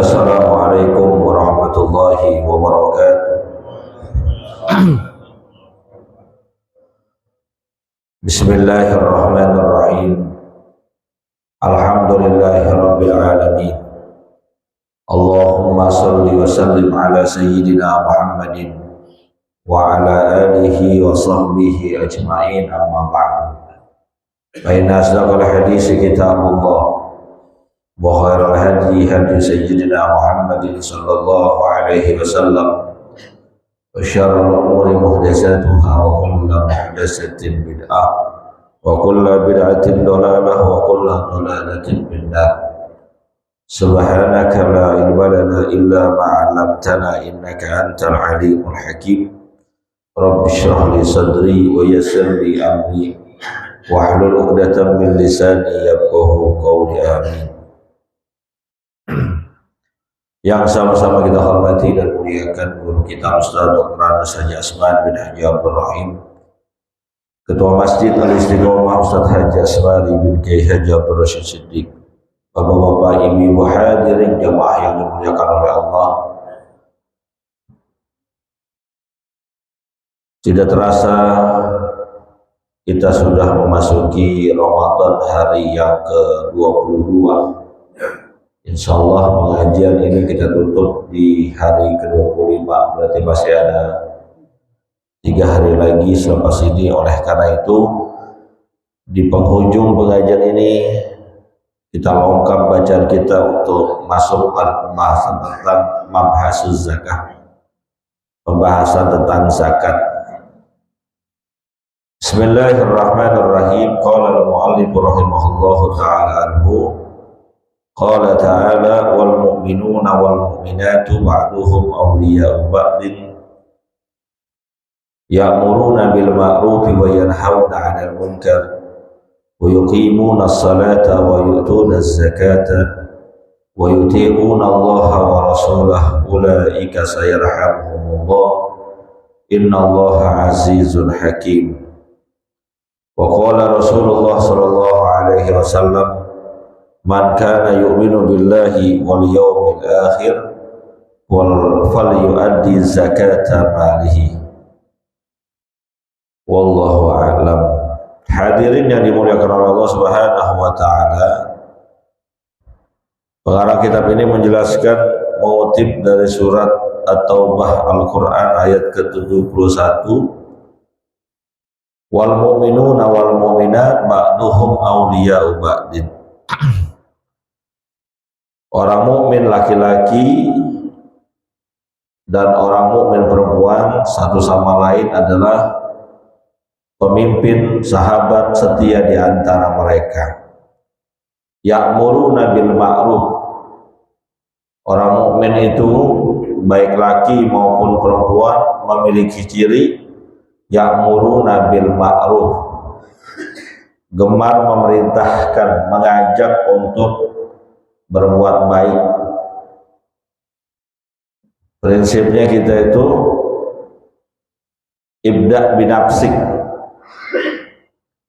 Assalamualaikum warahmatullahi wabarakatuh. Bismillahirrahmanirrahim. Alhamdulillahi rabbil alamin. Allahumma salli wa sallim ala sayyidina Muhammadin wa ala alihi wa sahbihi ajma'in, amma ba'du. Fa inna asdaqal hadisi kitabullah wa khairal hadi hadi sayyidina Muhammadin sallallahu alaihi wasallam wa syarrul umuri muhdatsatuha wa kullu muhdatsatin bid'ah wa kullu bid'atin dhalalah wa kullu dhalalatin finnar. Subhanaka la ilma lana illa ma 'allamtana innaka antal alimul hakim. Rabbi shrah li sadri wa yassir li amri wahlul 'uqdatam min lisani yafqahu qawli. Amin. Yang sama-sama kita hormati dan muliakan guru kita Ustaz Dr. Haji Asman bin Haji Abdul Rahim, Ketua Masjid Al-Istiqomah Ustaz Haji Asmari bin Kiai Haji Abdul Rashid Siddiq, bapak-bapak, ibu-ibu hadirin jamaah yang dimuliakan oleh Allah. Tidak terasa kita sudah memasuki Ramadan, hari yang ke-22. Insyaallah pengajian ini kita tutup di hari ke-25, berarti masih ada 3 hari lagi selepas ini. Oleh karena itu, di penghujung pengajian ini kita lengkap bacaan kita untuk masuk pembahasan tentang mabhasuz zakah, pembahasan tentang zakat. Bismillahirrahmanirrahim. Qala al-mu'allif rahimahullahu ta'ala anhu, qala ta'ala wal mu'minuna wal mu'minatu ba'duhum awliya'u ba'din ya'muruna bil ma'rufi wa yanhauna 'anil munkar wa yuqimuna as-salata wa yu'tuna az-zakata wa yuti'una Allah wa rasulahu ulaika sayarhamuhumullah innallaha 'azizun hakim. Wa qala Rasulullah sallallahu alaihi wasallam, man kana yu'minu billahi wal yawmil akhir wal falyu'addi zakata malihi. Wallahu a'lam. Hadirin yang dimuliakan oleh Allah Subhanahu wa taala, pengarang kitab ini menjelaskan mengutip dari surat At-Taubah Al-Qur'an ayat ke-71, wal mu'minuna wal mu'minat ba'duhum awliya'u ba'din. Orang mukmin laki-laki dan orang mukmin perempuan satu sama lain adalah pemimpin, sahabat setia di antara mereka. Ya'muruna bil ma'ruf. Orang mukmin itu baik laki maupun perempuan memiliki ciri ya'muruna bil ma'ruf, gemar memerintahkan, mengajak untuk berbuat baik. Prinsipnya kita itu ibda' binafsik,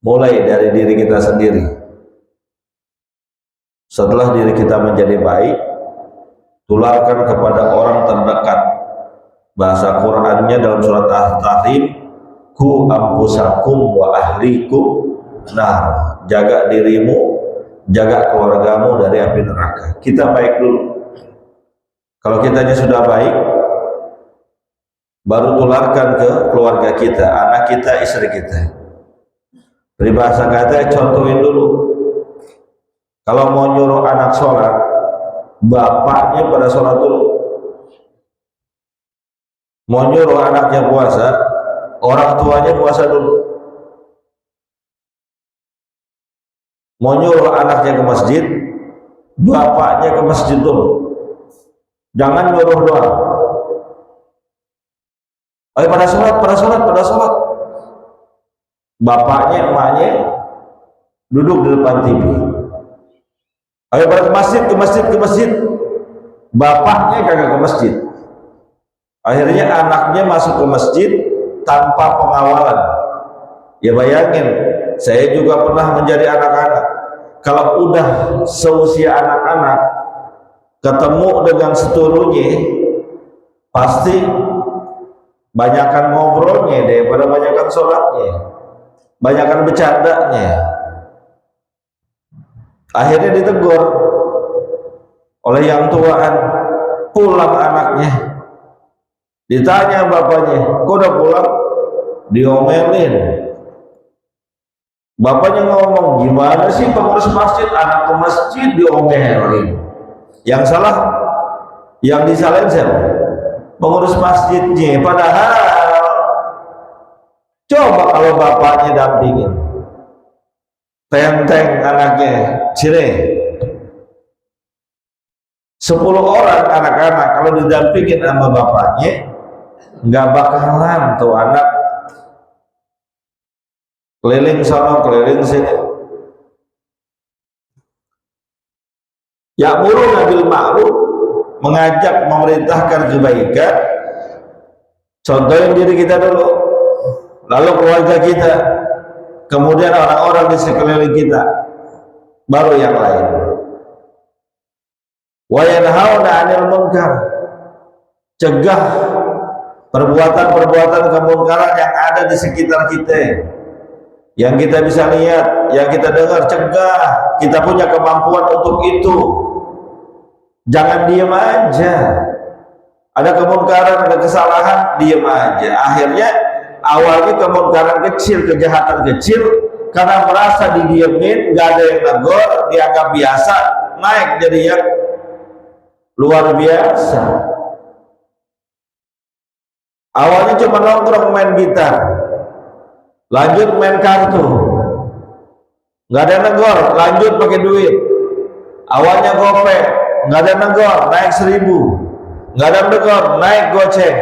mulai dari diri kita sendiri. Setelah diri kita menjadi baik, tularkan kepada orang terdekat. Bahasa Qur'annya dalam surat At-Tahrim, ku ampusakum wa ahlikum nar, jaga dirimu, jaga keluargamu dari api neraka. Kita baik dulu. Kalau kitanya sudah baik, baru tularkan ke keluarga kita, anak kita, istri kita. Peribahasa kata, contohin dulu. Kalau mau nyuruh anak sholat, bapaknya pada sholat dulu. Mau nyuruh anaknya puasa, orang tuanya puasa dulu. Mau nyuruh anaknya ke masjid, bapaknya ke masjid dulu. Jangan nyuruh doang. Ayo pada sholat. Bapaknya, emaknya duduk di depan TV. Ayo pada ke masjid. Bapaknya kagak ke masjid. Akhirnya anaknya masuk ke masjid tanpa pengawalan. Ya bayangin, saya juga pernah menjadi anak-anak. Kalau udah seusia anak-anak, ketemu dengan seturunya pasti banyakan ngobrolnya daripada banyakan sholatnya, banyakan bercandanya. Akhirnya ditegur oleh yang tuaan, pulang anaknya. Ditanya bapaknya, kok udah pulang? Diomelin. Bapaknya ngomong, gimana sih pengurus masjid, anak ke masjid diomelin. Yang salah, yang disalahin siapa? Pengurus masjidnya. Padahal coba kalau bapaknya dampingin, tenteng anaknya, sini 10 orang anak-anak kalau didampingin sama bapaknya, nggak bakalan tuh anak keliling sono keliling sini. Ya'muruna bil ma'ruf, mengajak memerintahkan kebaikan. Contohin diri kita dulu, lalu keluarga kita, kemudian orang-orang di sekeliling kita, baru yang lain. Wa yanhauna 'anil munkar, cegah perbuatan-perbuatan kemungkaran yang ada di sekitar kita, yang kita bisa lihat, yang kita dengar, cegah. Kita punya kemampuan untuk itu. Jangan diam aja. Ada kemungkaran, ada kesalahan, diam aja. Akhirnya awalnya kemungkaran kecil, kejahatan kecil, karena merasa didiemin, nggak ada yang negor, dianggap biasa, naik jadi yang luar biasa. Awalnya cuma nongkrong main gitar, lanjut main kartu, nggak ada negor, lanjut pakai duit. Awalnya gopek, nggak ada negor, naik 1000, nggak ada negor, naik goceng.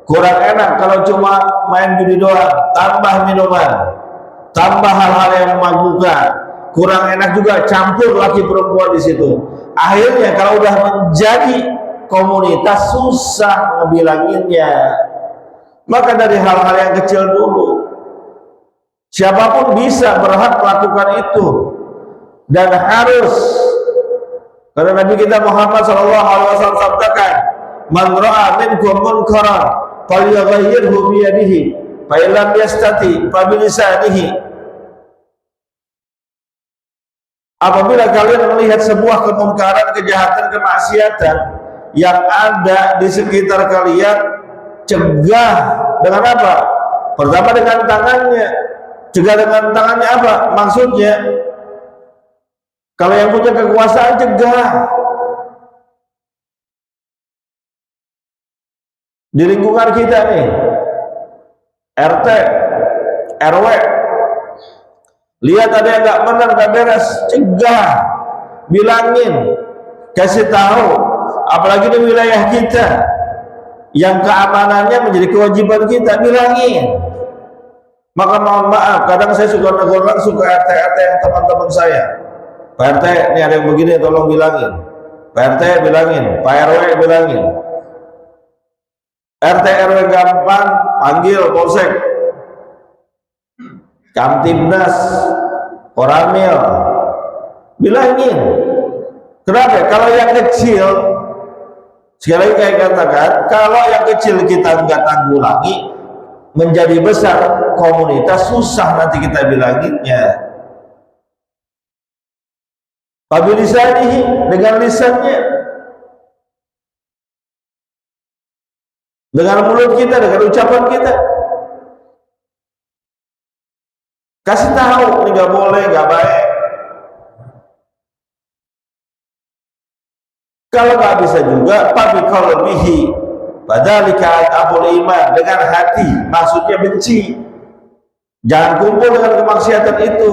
Kurang enak kalau cuma main judi doang, tambah minuman, tambah hal-hal yang memabukkan. Kurang enak juga campur laki perempuan di situ. Akhirnya kalau udah menjadi komunitas susah ngebilanginnya. Maka dari hal-hal yang kecil dulu, siapapun bisa berhak melakukan itu, dan harus, karena Nabi kita Muhammad SAW sabdakan, man ra'a minkum munkaran falyughayyirhu bi yadihi fa illam yastati fa bi lisanihi. Apabila kalian melihat sebuah kemungkaran, kejahatan, kemaksiatan yang ada di sekitar kalian, cegah dengan apa? Pertama dengan tangannya. Cegah dengan tangannya apa? Maksudnya, kalau yang punya kekuasaan, cegah. Di lingkungan kita nih, RT, RW, lihat ada yang nggak benar, nggak beres, cegah, bilangin, kasih tahu. Apalagi di wilayah kita yang keamanannya menjadi kewajiban kita, bilangin. Maka mohon maaf, kadang saya suka negur langsung ke RT-RT yang teman-teman saya. Pak RT, ini ada yang begini, tolong bilangin. Pak RT bilangin, Pak RW bilangin. RT RW gampang, panggil polsek, Kamtibnas, Koramil, bilangin. Kenapa? Kalau yang kecil, sekali lagi saya katakan, kalau yang kecil kita nggak tanggulangi, menjadi besar komunitas, susah nanti kita bilanginnya. Pabilisanihi, dengan lisannya, dengan mulut kita, dengan ucapan kita, kasih tahu ini nggak boleh, nggak baik. Kalau nggak bisa juga, fabiqalbihi, fadzalika adabul iman, dengan hati, maksudnya benci. Jangan kumpul dengan kemaksiatan itu.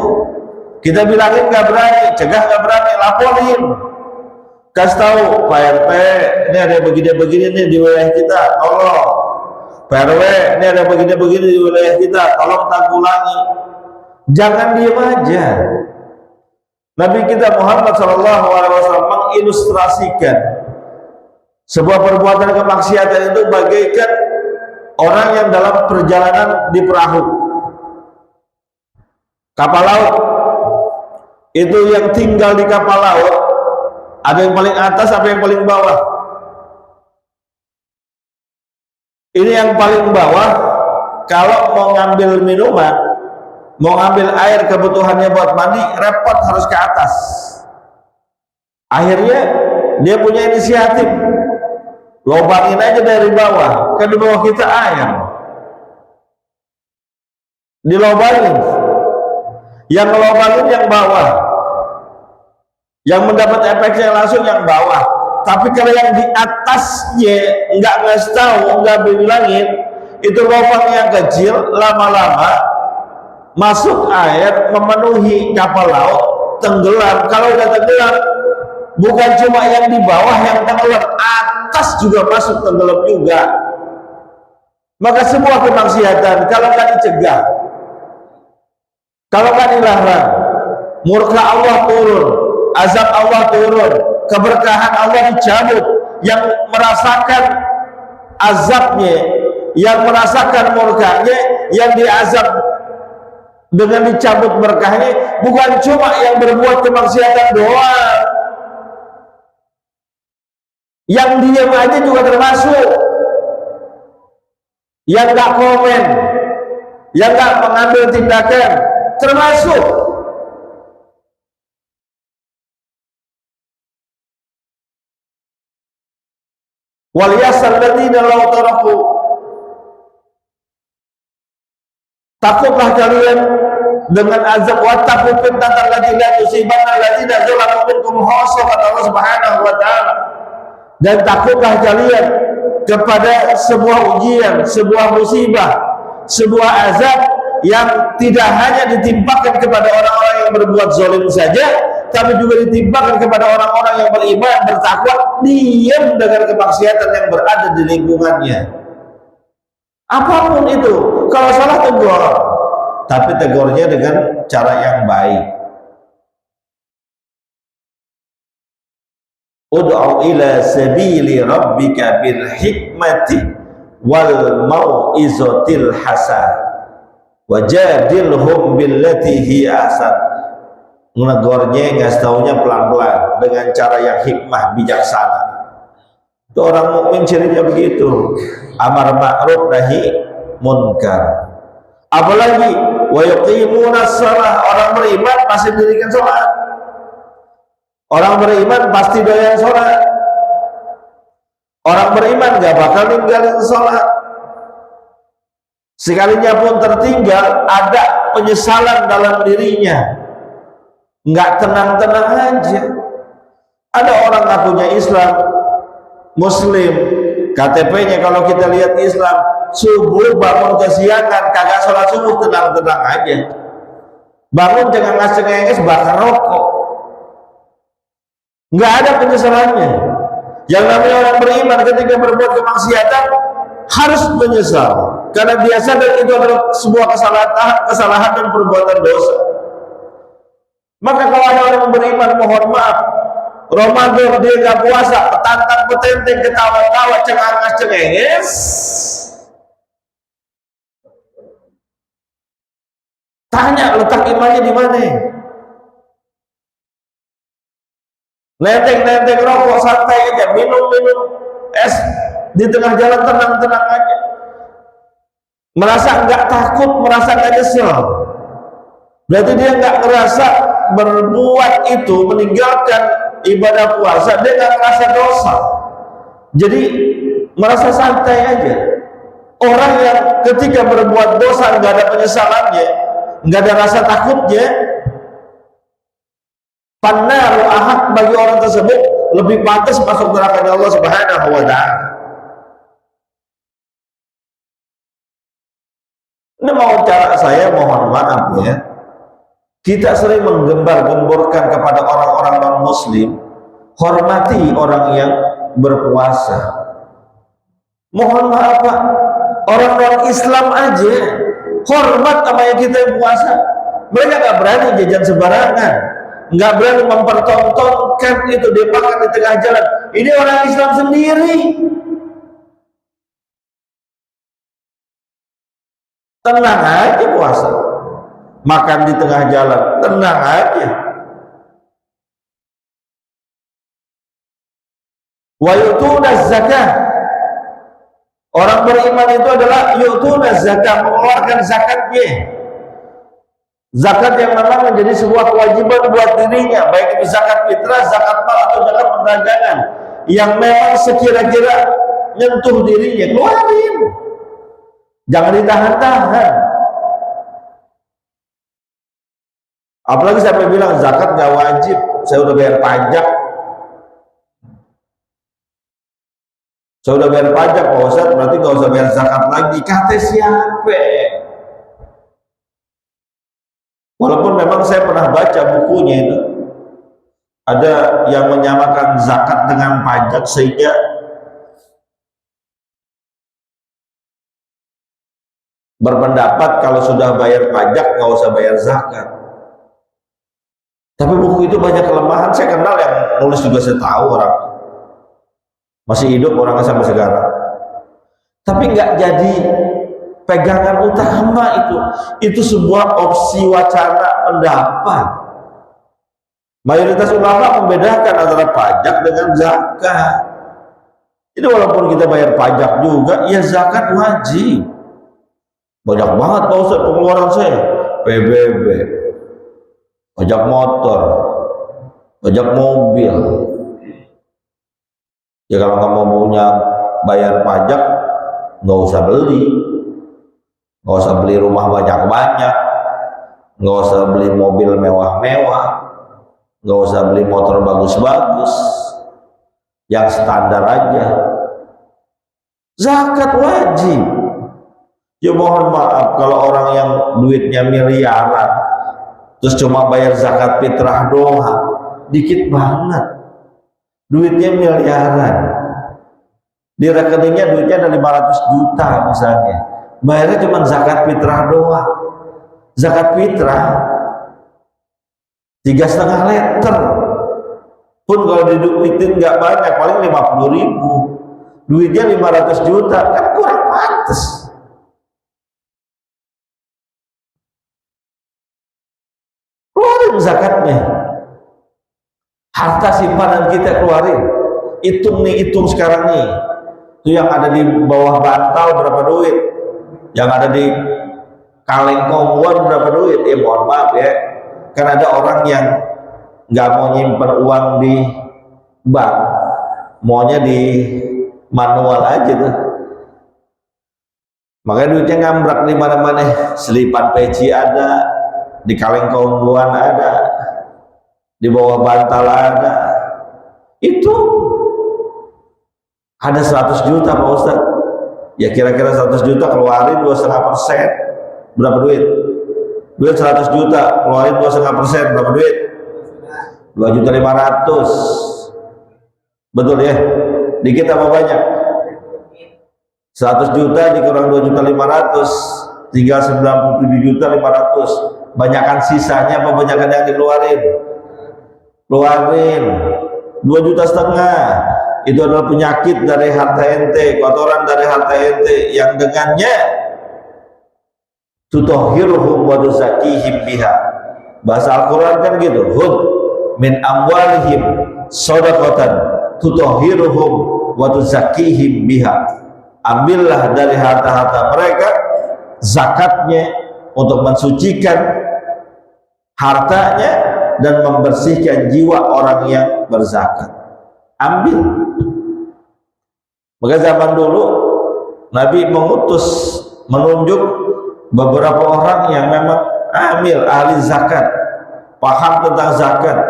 Kita bilangin nggak berani, cegah nggak berani, laporin. Kasih tahu, Pak RT, ini ada begini-begini nih di wilayah kita, tolong. Pak RW, ini ada begini-begini di wilayah kita, tolong tanggulangi. Jangan diam aja. Nabi kita Muhammad SAW mengilustrasikan sebuah perbuatan kemaksiatan itu bagaikan orang yang dalam perjalanan di perahu kapal laut. Itu yang tinggal di kapal laut Ada yang paling atas, apa yang paling bawah? Ini yang paling bawah. Kalau mau ngambil minuman, mau ngambil air kebutuhannya buat mandi, repot harus ke atas. Akhirnya dia punya inisiatif, lobangin aja dari bawah. Kan di bawah kita air, dilobangin. Yang ngelobangin yang bawah, yang mendapat efeknya langsung yang bawah. Tapi kalau yang di atasnya nggak ngasih tahu, nggak bilangin, itu lubang yang kecil lama-lama masuk air, memenuhi kapal laut, tenggelam. Kalau udah tenggelam, bukan cuma yang di bawah yang tenggelam, atas juga masuk tenggelam juga. Maka sebuah kemaksiatan kalau nggak dicegah, kalau nggak dilarang, murka Allah turun, azab Allah turun, keberkahan Allah dicabut. Yang merasakan azabnya, yang merasakan murkanya, yang diazab dengan dicabut berkahnya, bukan cuma yang berbuat kemaksiatan doang, yang diam aja juga termasuk, yang gak komen, yang gak mengambil tindakan termasuk. Wal yasal ladzina law taraku, takutlah kalian dengan azab, wattaqu fitnatan allati la tusibanna alladzina zalamu minkum khassa, kata Allah Subhanahu wa taala. Dan takutlah kalian kepada sebuah ujian, sebuah musibah, sebuah azab yang tidak hanya ditimpakan kepada orang-orang yang berbuat zalim saja, tapi juga ditimpakan kepada orang-orang yang beriman, bertakwa, diam dengan kemaksiatan yang berada di lingkungannya. Apapun itu, kalau salah tegur, tapi tegurnya dengan cara yang baik. Ud'u ila sabili rabbika bil hikmati wal mau'izatil hasan wajadilhum billati hi ahsan. Menegurnya, ngasih taunya pelan-pelan dengan cara yang hikmah, bijaksana. Itu orang mukmin cirinya begitu, amar ma'ruf nahi munkar. Apalagi wa yuqimunas shalah, orang beriman pasti mendirikan salat. Orang beriman pasti doyan sholat. Orang beriman gak bakal ninggalin sholat. Sekalinya pun tertinggal, ada penyesalan dalam dirinya, nggak tenang-tenang aja. Ada orang ngakunya Islam, Muslim, KTP-nya kalau kita lihat Islam, subuh bangun kesiangan, kagak sholat subuh, tenang-tenang aja. Bangun jangan ngas-cengenges, bakar rokok. Nggak ada penyesalannya. Yang namanya orang beriman ketika berbuat kemaksiatan harus menyesal, karena dia sadar itu adalah sebuah kesalahan dan perbuatan dosa. Maka kalau ada orang beriman, mohon maaf, Ramadan dia nggak puasa, petantang petenteng, ketawa-tawa, cengenges, tanya letak imannya di mana? Nenteng-nenteng rokok, santai aja, minum-minum es di tengah jalan, tenang-tenang aja, merasa nggak takut, merasa nggak nyesel, berarti dia nggak ngerasa berbuat itu, meninggalkan ibadah puasa, dia nggak ngerasa dosa, jadi merasa santai aja. Orang yang ketika berbuat dosa nggak ada penyesalannya, nggak ada rasa takutnya, pannaru ahad, bagi orang tersebut lebih pantas masuk neraka Allah Subhanahu wa ta'ala. Ini mau cara saya, mohon maaf ya, kita sering menggembar-gemborkan kepada orang-orang non-muslim, hormati orang yang berpuasa. Mohon maaf Pak, orang non-Islam aja hormat sama yang kita yang puasa. Mereka gak berani jajan sembarangan, nggak berani mempertontonkan itu dia makan di tengah jalan. Ini orang Islam sendiri tenang aja puasa, makan di tengah jalan tenang aja. Wa yu'tuna zakah. Orang beriman itu adalah yu'tuna zakah, mengeluarkan zakatnya. Zakat yang memang menjadi sebuah kewajiban buat dirinya, baik itu zakat fitrah, zakat mal atau zakat perdagangan, yang memang sekira-kira nyentuh dirinya, keluarin. Jangan ditahan-tahan. Apalagi sampai bilang zakat gak wajib, saya udah bayar pajak. Saya udah bayar pajak, Pak Ustadz, berarti gak usah bayar zakat lagi. Kata siapa? Walaupun memang saya pernah baca bukunya itu, ada yang menyamakan zakat dengan pajak sehingga berpendapat kalau sudah bayar pajak nggak usah bayar zakat. Tapi buku itu banyak kelemahan. Saya kenal yang nulis juga, saya tahu orang masih hidup orangnya sampai sekarang. Tapi nggak jadi pegangan utama itu. Itu sebuah opsi wacana pendapat. Mayoritas ulama membedakan antara pajak dengan zakat. Jadi walaupun kita bayar pajak juga, ya zakat wajib. Banyak banget Pak Ustadz pengeluaran saya, PBB, pajak motor, pajak mobil. Ya kalau nggak mau punya bayar pajak, nggak usah beli, nggak usah beli rumah banyak-banyak, nggak usah beli mobil mewah-mewah, nggak usah beli motor bagus-bagus, yang standar aja. Zakat wajib. Ya mohon maaf kalau orang yang duitnya miliaran terus cuma bayar zakat fitrah doang, dikit banget. Duitnya miliaran, di rekeningnya duitnya ada 500 juta misalnya, bayarnya cuma zakat fitrah doang. Zakat fitrah 3,5 liter pun kalau diduitin nggak banyak, paling 50.000. Duitnya 500 juta, kan kurang pantas. Keluarin zakatnya. Harta simpanan kita keluarin. Hitung nih, hitung sekarang nih. Itu yang ada di bawah bantal berapa duit? Yang ada di kaleng kongguan berapa duit? Mohon maaf ya. Kan ada orang yang nggak mau nyimpen uang di bank, maunya di manual aja tuh. Makanya duitnya ngambrak di mana-mana. Selipan peci ada, di kaleng kongguan ada, di bawah bantal ada. Itu ada 100 juta Pak Ustadz, ya kira-kira 100 juta keluarin 2,5%, berapa duit? Duit 100 juta keluarin 2,5%, berapa duit? 2.500.000. Betul ya? Dikit apa banyak? 100 juta dikurang 2.500.000, tinggal 97.500.000. Banyakan sisanya apa banyakan yang dikeluarin? Keluarin 2,5 juta. Itu adalah penyakit dari harta ente, kotoran dari harta ente yang dengannya tutahhiruhum wa tuzakihim biha. Bahasa Al-Quran kan gitu, hud min amwalihim shadaqatan tutahhiruhum wa tuzakihim biha. Ambillah dari harta-harta mereka zakatnya untuk mensucikan hartanya dan membersihkan jiwa orang yang berzakat. Ambil. Maka zaman dulu Nabi menunjuk beberapa orang yang memang amil, ahli zakat, paham tentang zakat,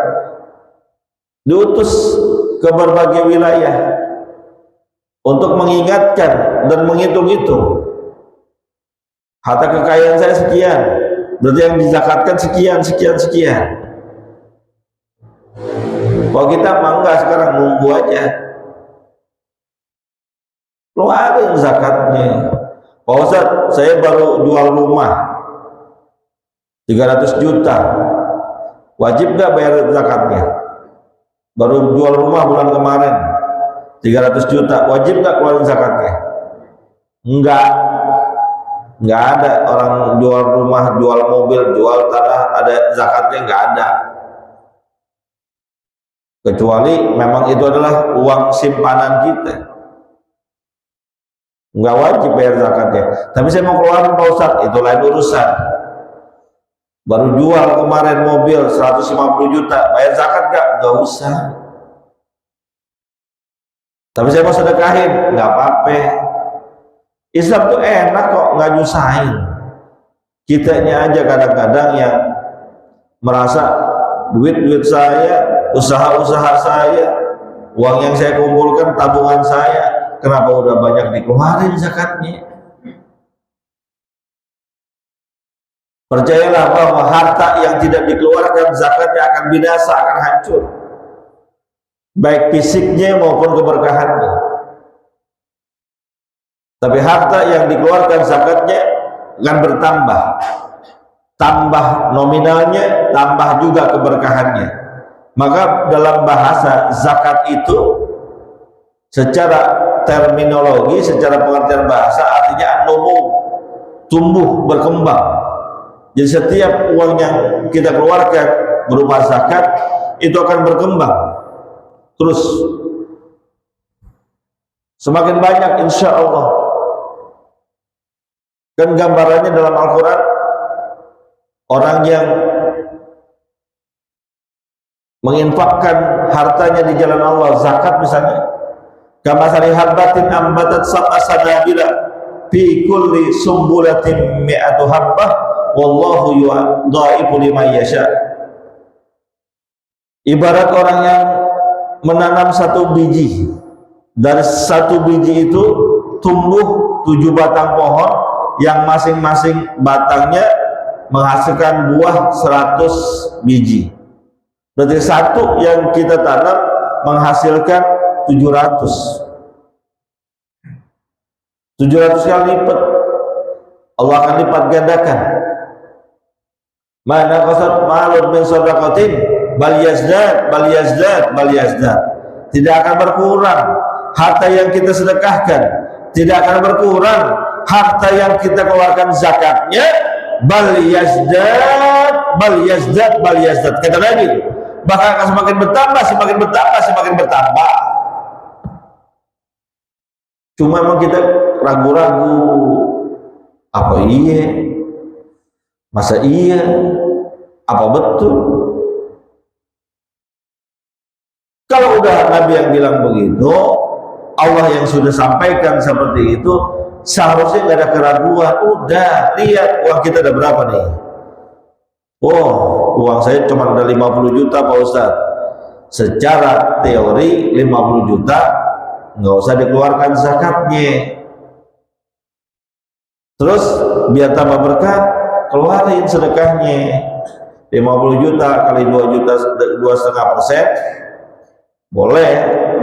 diutus ke berbagai wilayah untuk mengingatkan dan menghitung-hitung. Harta kekayaan saya sekian, berarti yang dizakatkan sekian, sekian, sekian. Kalau kita enggak, sekarang nunggu aja, keluarin zakatnya. Pak Ustadz, saya baru jual rumah 300 juta, wajib nggak bayar zakatnya? Baru jual rumah bulan kemarin 300 juta, wajib nggak keluarin zakatnya? Nggak ada. Orang jual rumah, jual mobil, jual tanah ada zakatnya? Nggak ada. kecuali memang itu adalah uang simpanan kita, nggak wajib bayar zakatnya. Tapi saya mau keluarin Pak Ustadz, itu lain urusan. Baru jual kemarin mobil 150 juta, bayar zakat nggak usah. Tapi saya mau sedekahin, nggak apa-apa. Islam tuh enak kok, nggak nyusahin. Kitanya aja kadang-kadang yang merasa duit saya, usaha-usaha saya, uang yang saya kumpulkan, tabungan saya, kenapa udah banyak dikeluarin zakatnya? Percayalah bahwa harta yang tidak dikeluarkan zakatnya akan binasa, akan hancur, baik fisiknya maupun keberkahannya. Tapi harta yang dikeluarkan zakatnya akan bertambah, tambah nominalnya, tambah juga keberkahannya. Maka dalam bahasa zakat itu secara terminologi, secara pengertian bahasa artinya numu, tumbuh, berkembang. Jadi setiap uang yang kita keluarkan berupa zakat itu akan berkembang terus, semakin banyak insya Allah. Kan gambarannya dalam Al-Quran, orang yang menginfakkan hartanya di jalan Allah, zakat misalnya, kamasali habbatin ambatat sab'a sanabila fi kulli sumbulatin mi'atu habbah wallahu yudha'ifu liman yasha. Ibarat orang yang menanam satu biji, dari satu biji itu tumbuh 7 batang pohon yang masing-masing batangnya menghasilkan buah 100 biji. Berarti satu yang kita tanam menghasilkan 700 kali lipat. Allah akan lipat gandakan. Mana qasat malun min sadaqatin bal yazdad bal yazdad bal yazdad. Tidak akan berkurang harta yang kita sedekahkan, tidak akan berkurang harta yang kita keluarkan zakatnya, bal yazdad bal yazdad bal yazdad. Kata Nabi, bahkan akan semakin bertambah, semakin bertambah, semakin bertambah. Cuma memang kita ragu-ragu, apa iya? Masa iya? Apa betul? Kalau udah Nabi yang bilang begitu, Allah yang sudah sampaikan seperti itu, seharusnya nggak ada keraguan. Udah, lihat uang kita ada berapa nih? Oh, uang saya cuma ada 50 juta Pak Ustadz. Secara teori 50 juta nggak usah dikeluarkan zakatnya. Terus biar tambah berkah, keluarin sedekahnya. 50 juta kali 2 juta 2,5%, boleh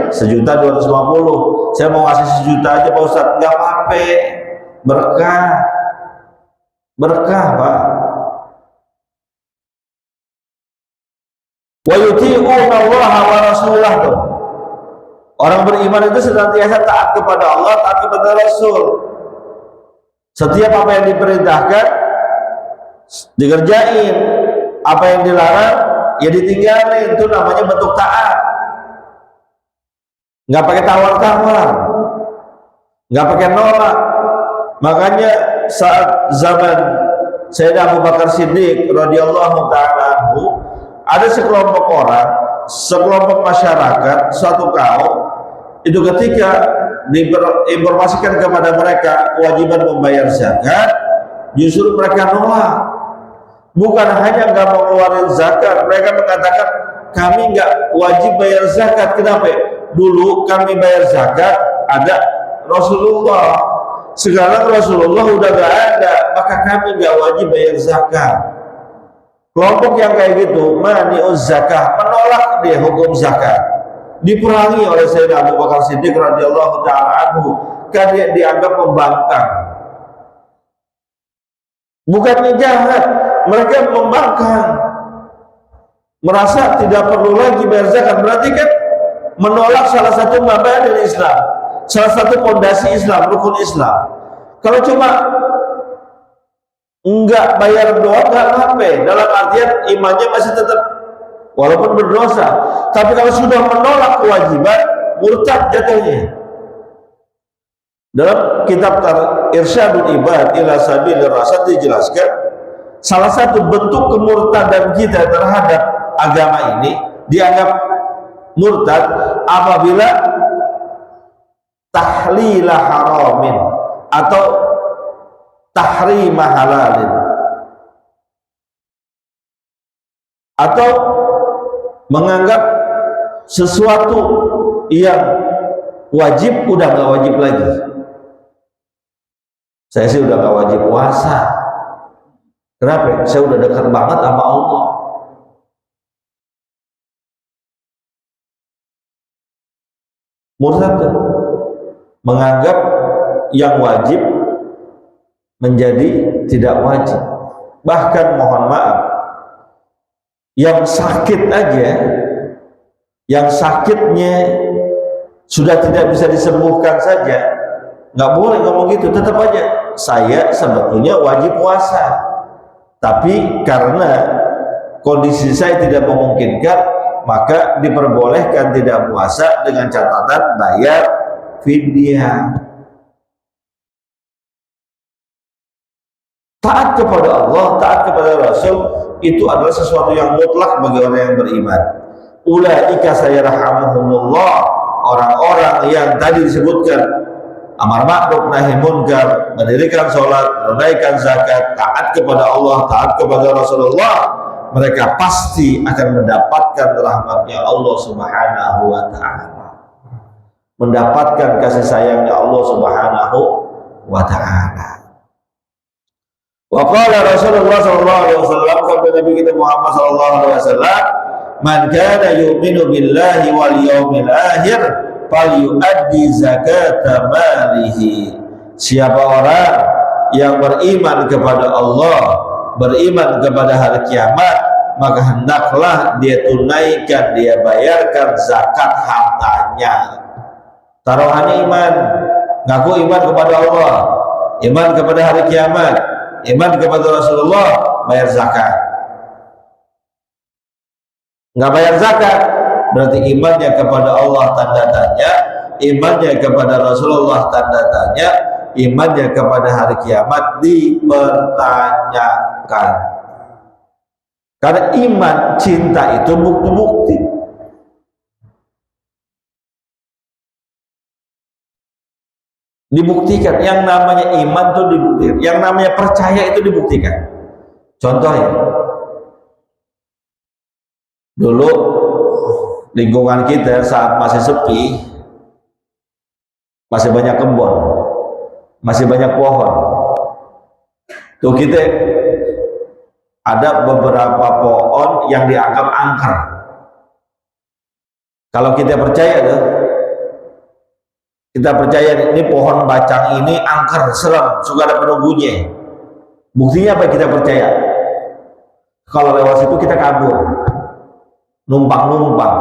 1.250.000. Saya mau ngasih 1 juta aja Pak Ustadz, nggak apa-apa, berkah, berkah Pak. Wa yuti'una Allah wa rasulah tuh. Orang beriman itu senantiasa taat kepada Allah, taat kepada Rasul. Setiap apa yang diperintahkan dikerjain, apa yang dilarang ya ditinggalin. Itu namanya bentuk taat. Nggak pakai tawar-tawar, nggak pakai nolak. Makanya saat zaman Sayyidina Abu Bakar Siddiq radhiyallahu ta'ala anhu, ada sekelompok orang, sekelompok masyarakat, suatu kaum itu ketika diinformasikan kepada mereka kewajiban membayar zakat, justru mereka nolak. Bukan hanya nggak mau keluarin zakat, mereka mengatakan kami nggak wajib bayar zakat. Kenapa? Dulu kami bayar zakat ada Rasulullah, sekarang Rasulullah udah nggak ada, maka kami nggak wajib bayar zakat. Kelompok yang kayak gitu, mani'uz zakah, menolak dia hukum zakat, diperangi oleh Sayyidina Abu Bakar Siddiq radhiyallahu ta'ala anhu, karena dia dianggap membangkang. Bukannya jahat, mereka membangkang, merasa tidak perlu lagi bayar zakat. Berarti kan menolak salah satu mabadi Islam, salah satu fondasi Islam, rukun Islam. Kalau cuma enggak bayar doang, enggak apa-apa, dalam artian imannya masih tetap walaupun berdosa. Tapi kalau sudah menolak kewajiban, murtad jatuhnya. Dalam kitab Irsyadul Ibad ila Sabilir Rasyad dijelaskan, salah satu bentuk kemurtadan kita terhadap agama ini dianggap murtad apabila tahlila haramin atau tahrima halalin, atau menganggap sesuatu yang wajib udah gak wajib lagi. Saya sih udah gak wajib puasa. Kenapa? Saya udah dekat banget sama Allah. Murtad menganggap yang wajib menjadi tidak wajib. Bahkan mohon maaf, yang sakit aja, yang sakitnya sudah tidak bisa disembuhkan saja, nggak boleh ngomong gitu. Tetap aja saya sebetulnya wajib puasa, tapi karena kondisi saya tidak memungkinkan, maka diperbolehkan tidak puasa dengan catatan bayar fidyah. Taat kepada Allah, taat kepada Rasul itu adalah sesuatu yang mutlak bagi orang yang beriman. Ulaika sayarhamuhumullah, orang-orang yang tadi disebutkan amar ma'ruf nahi munkar, mendirikan sholat, menunaikan zakat, taat kepada Allah, taat kepada Rasulullah, mereka pasti akan mendapatkan rahmatnya Allah Subhanahu wa ta'ala, mendapatkan kasih sayangnya Allah Subhanahu wa ta'ala. Wa qala Rasulullah sallallahu alaihi wasallam, sabda Nabi kita Muhammad sallallahu alaihi wasallam, man kana yu'minu billahi wal yawmil akhir falyu'addi zakata malihi. Siapa orang yang beriman kepada Allah, beriman kepada hari kiamat, maka hendaklah dia tunaikan, dia bayarkan zakat hartanya. Taruhannya iman, ngaku iman kepada Allah, iman kepada hari kiamat, iman kepada Rasulullah, bayar zakat. Nggak bayar zakat berarti imannya kepada Allah tanda tanya, imannya kepada Rasulullah tanda tanya, imannya kepada hari kiamat dipertanyakan. Karena iman, cinta itu bukti-bukti. Dibuktikan, yang namanya iman itu dibuktikan, yang namanya percaya itu dibuktikan. Contohnya, dulu lingkungan kita saat masih sepi, masih banyak kebun, masih banyak pohon, tuh kita ada beberapa pohon yang dianggap angker. Kalau kita percaya tuh, kita percaya ini pohon bacang ini angker, serem, suka ada penunggunya. Buktinya apa kita percaya? Kalau lewat situ kita kabur, numpang-numpang,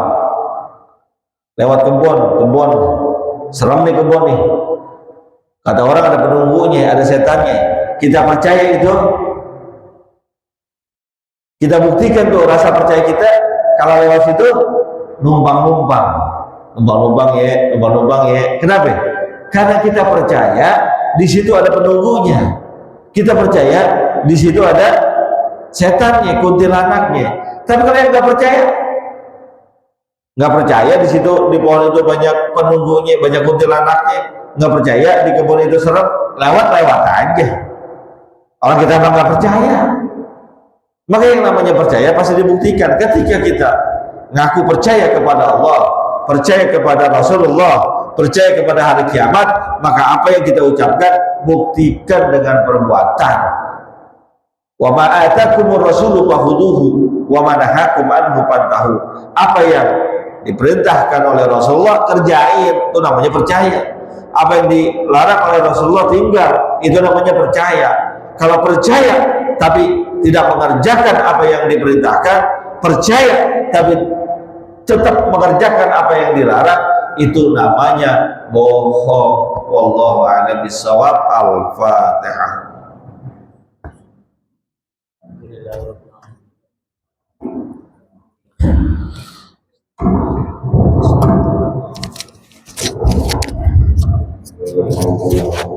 lewat kebun, serem nih kebun nih. Kata orang ada penunggunya, ada setannya. Kita percaya itu, kita buktikan tuh rasa percaya kita. Kalau lewat situ numpang-numpang ya. Kenapa? Karena kita percaya di situ ada penunggunya. Kita percaya di situ ada setannya, kuntilanaknya. Tapi kalau yang nggak percaya di situ, di pohon itu banyak penunggunya, banyak kuntilanaknya, nggak percaya di kebun itu serem, lewat aja. Orang kita memang nggak percaya. Maka yang namanya percaya pasti dibuktikan. Ketika kita ngaku percaya kepada Allah, percaya kepada Rasulullah, percaya kepada hari kiamat, maka apa yang kita ucapkan buktikan dengan perbuatan. Wa ma atakumur rasulu fakhuduhu wa ma nahakum anhu fantahu. Apa yang diperintahkan oleh Rasulullah kerjain, itu namanya percaya. Apa yang dilarang oleh Rasulullah tinggal, itu namanya percaya. Kalau percaya tapi tidak mengerjakan apa yang diperintahkan, percaya tapi tetap mengerjakan apa yang dilarang, itu namanya bohong. Wallahu a'lam bishawab. Al-Fatihah. warahmatullahi wabarakatuh.